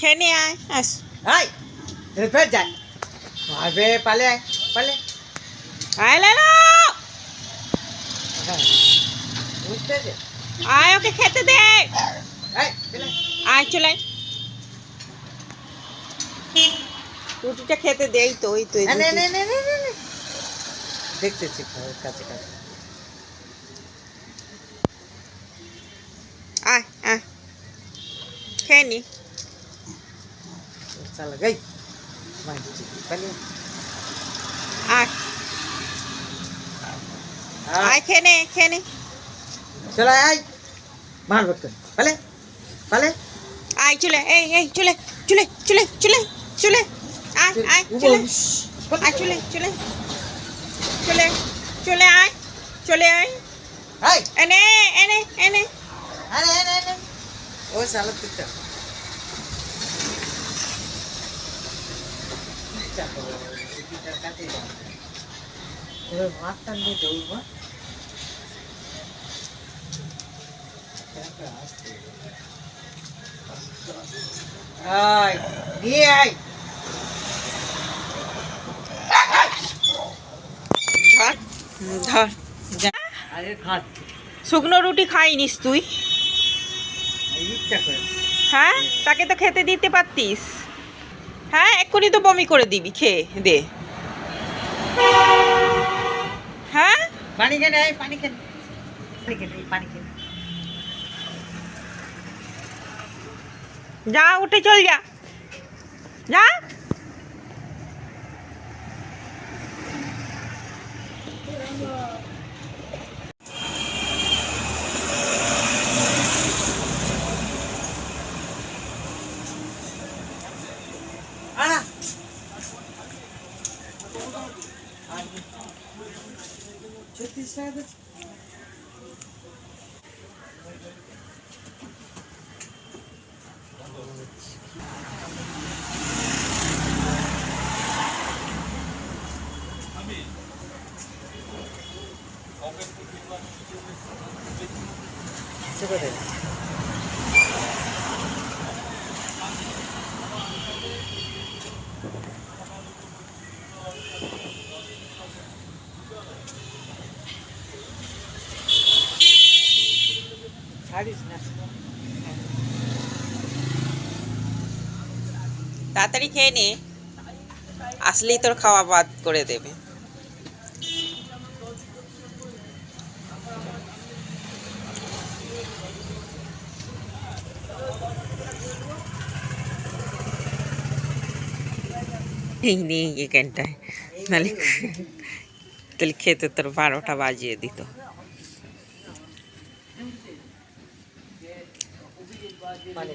খেয়ে নিয়ে আয় আস। আয় ফের যায় মারবে পালে আয় পালে আয় লেলো বুঝতেছে আয় ওকে খেতে দে। আয় চলে আয় চলে আয়। রুটিটা খেতে দেই তো ওই তো এই নে নে রুটি। নে নে নে নে দেখতেছি কাছে কাছে আয় আয় খেয়ে নি। चला गई पहले আয় আয় খেয়ে নে चला आई मार बक्कन पहले पहले আয় চলে এই চলে চলে চলে চলে চলে আয় আয় চলে আয় চলে চলে চলে চলে আয় চলে আয় आई এনে এনে এনে अरे अरे अरे ओ साला तिट्टा मारता नहीं दौड़ आई ये आई ধর ধর যা। अरे खा শুকনো রুটি খাইনিস তুই? इच्छा कर হ্যাঁ তাকে তো খেতে দিতে পারতিস। হ্যাঁ এক্ষুনি তো বমি করে দিবি খেয়ে দে। হ্যাঁ पानी के नहीं पानी के पानी के যা উঠে চল যা যা। आना छत्तीस তাড়াতাড়ি খেয়ে নে আসলেই তোর খাওয়া বাদ করে দেবে। এই নেই এখানটায় নাহলে তাহলে খেতে তোর 12টা বাজিয়ে দিত। पानी